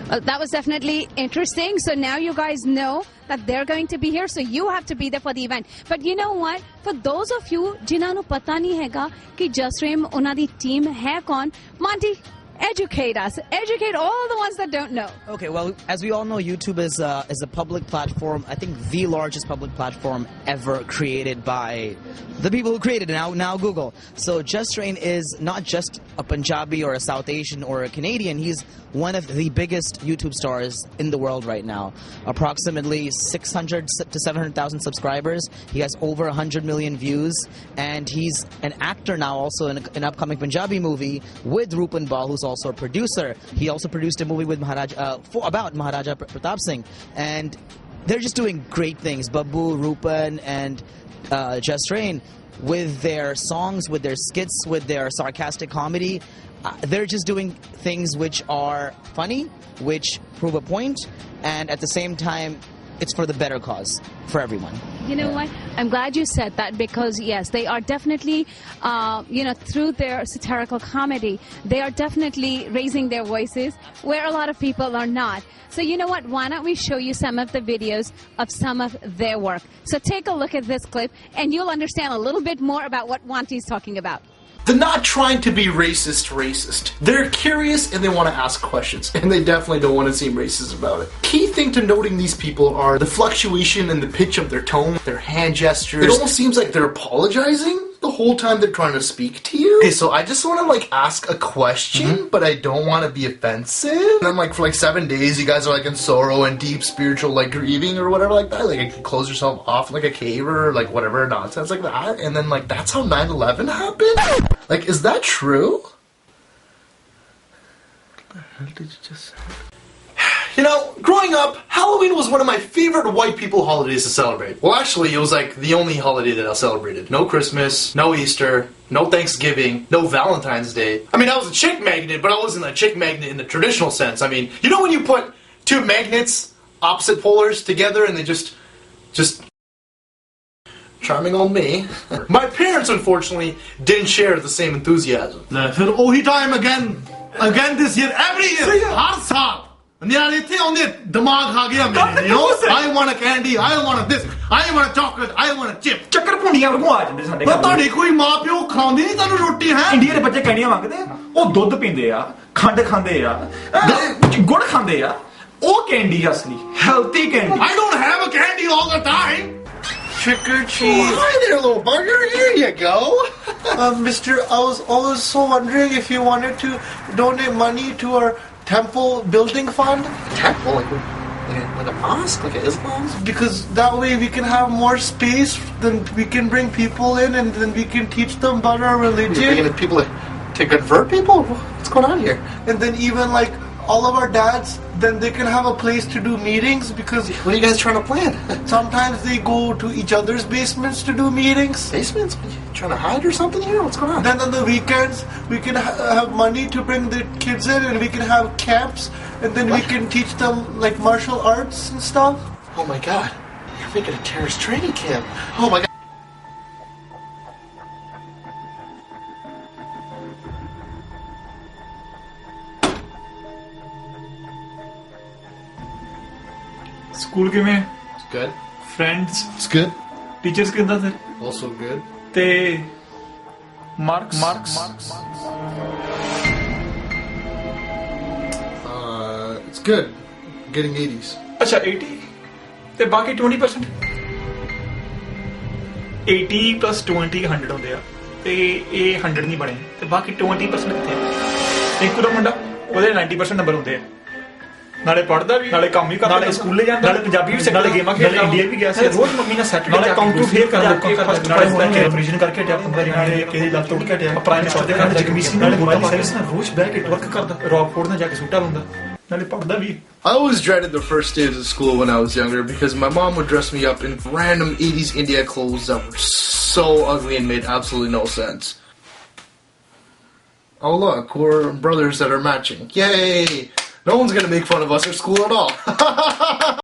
Well, that was definitely interesting. So now you guys know that they're going to be here, so you have to be there for the event. But you know what? For those of you जिन्हां नूं पता नहीं हैगा कि जसरेम उन्हां दी team है कौन, Monty, educate us. Educate all the ones that don't know. Okay, well, as we all know, YouTube is a public platform. I think the largest public platform ever created by the people who created it, now Google. So Jasrain is not just a Punjabi or a South Asian or a Canadian. He's one of the biggest YouTube stars in the world right now. Approximately 600 to 700,000 subscribers. He has over 100 million views, and he's an actor now also in an upcoming Punjabi movie with Rupan Bal, who's also a producer. He also produced a movie with about Maharaja Pratap Singh, and they're just doing great things. Babbu, Rupan, and Jasrain, with their songs, with their skits, with their sarcastic comedy, they're just doing things which are funny, which prove a point, and at the same time, it's for the better cause for everyone. You know what? I'm glad you said that, because yes, they are definitely, through their satirical comedy, they are definitely raising their voices where a lot of people are not. So you know what? Why don't we show you some of the videos of some of their work? So take a look at this clip, and you'll understand a little bit more about what Wanti's talking about. They're not trying to be racist. They're curious and they want to ask questions. And they definitely don't want to seem racist about it. Key thing to noting these people are the fluctuation in the pitch of their tone, their hand gestures. It almost seems like they're apologizing the whole time they're trying to speak to you. Okay, so I just want to ask a question, but I don't want to be offensive. And then for 7 days you guys are in sorrow and deep spiritual grieving or whatever like that. You can close yourself off in a cave or whatever nonsense like that. And then that's how 9/11 happened? Is that true? What the hell did you just say? You know, growing up, Halloween was one of my favorite white people holidays to celebrate. Well, actually, it was the only holiday that I celebrated. No Christmas, no Easter, no Thanksgiving, no Valentine's Day. I mean, I was a chick magnet, but I wasn't a chick magnet in the traditional sense. I mean, you know when you put two magnets, opposite polars, together and they just charming on me. My parents, unfortunately, didn't share the same enthusiasm. Ohi time again this year, every year, har saal. I want a candy, I want a this, I want a chocolate, I want a chip. ਚੱਕਰ ਪੁੰਡੀਆਂ ਵਰਗੂ ਆ ਜਾਂਦੇ ਸਾਡੇ ਘਰ ਤੁਹਾਡੇ ਕੋਈ ਮਾਪਿਓ ਖਾਂਦੇ ਨਹੀਂ ਤੁਹਾਨੂੰ ਰੋਟੀ ਹੈ ਇੰਡੀਆ ਦੇ ਬੱਚੇ ਕੈਂਡੀਆਂ ਮੰਗਦੇ ਆ ਉਹ ਦੁੱਧ ਪੀਂਦੇ ਆ ਖੰਡ ਖਾਂਦੇ ਆ ਗੁੜ ਖਾਂਦੇ ਆ ਉਹ ਕੈਂਡੀ ਅਸਲੀ healthy candy I don't have a candy all the time. Trick or treat. Oh, hi there, little bugger. Here you go. Mister, I was always so wondering if you wanted to donate money to our temple building fund. Temple? Like a mosque? Like an Islam? Because that way we can have more space, then we can bring people in and then we can teach them about our religion. You're bringing people to convert people? What's going on here? And then even all of our dads, then they can have a place to do meetings, because what are you guys trying to plan? Sometimes they go to each other's basements to do meetings. Basements? You trying to hide or something here? What's going on? Then on the weekends we can have money to bring the kids in, and we can have camps, and then we can teach them martial arts and stuff. Oh my god, you're making a terrorist training camp. Oh my god. School ਕਿਵੇਂ It's good. Friends It's good. Teachers ਕਿੱਦਾਂ sir Also good. ਤੇ marks It's good. Getting 80s. ਅੱਛਾ 80 ਤੇ ਬਾਕੀ 20% 80 plus 20 100 ਹੁੰਦੇ ਆ ਤੇ ਇਹ 100 ਨਹੀਂ ਬਣੇ ਤੇ ਬਾਕੀ 20% ਕਿੱਥੇ ਆ ਇੱਕ ਦਾ ਮੁੰਡਾ ਉਹਦੇ 90% ਨੰਬਰ ਹੁੰਦੇ ਆ ਨਾਲੇ ਪੜਦਾ ਵੀ ਨਾਲੇ ਕੰਮ ਵੀ ਕਰਦਾ ਨਾਲੇ ਸਕੂਲੇ ਜਾਂਦਾ ਨਾਲੇ ਪੰਜਾਬੀ ਵੀ ਸਿੱਖਦਾ ਨਾਲੇ ਗੇਮਾਂ ਖੇਡਦਾ ਇੰਡੀਆ ਵੀ ਗਿਆ ਸੀ ਰੋਜ਼ ਮੰਮੀ ਨਾਲ ਸੈਟਰਡੇ ਨਾਲੇ ਕਾਊਂਟਰ ਫੇਰ ਕਰਦਾ ਫਸਟ ਪ੍ਰਾਈਜ਼ ਲੈ ਕੇ ਰਿਵੀਜ਼ਨ ਕਰਕੇ ਹਟਿਆ 15 ਨਾਲੇ ਕਿਸੇ ਲੱਤ ਤੋੜ ਕੇ ਹਟਿਆ ਪ੍ਰਾਈਮ ਸਟੱਡੀ ਕਰਦੇ ਕਮਿਸ਼ਨ ਨਾਲੇ ਮੋਬਾਈਲ ਸਰਵਿਸ ਨਾਲ ਰੋਜ਼ ਬੈਠ ਕੇ ਵਰਕ ਕਰਦਾ ਰੌਕ ਫੋੜ ਨਾਲ ਜਾ ਕੇ ਸੁੱਟਾ ਹੁੰਦਾ ਨਾਲੇ ਪੜਦਾ ਵੀ I always dreaded the first days of school when I was younger because my mom would dress me up in random 80s India clothes that were so ugly and made absolutely no sense. Oh look, we're brothers that are matching. Yay! No one's gonna make fun of us at school at all.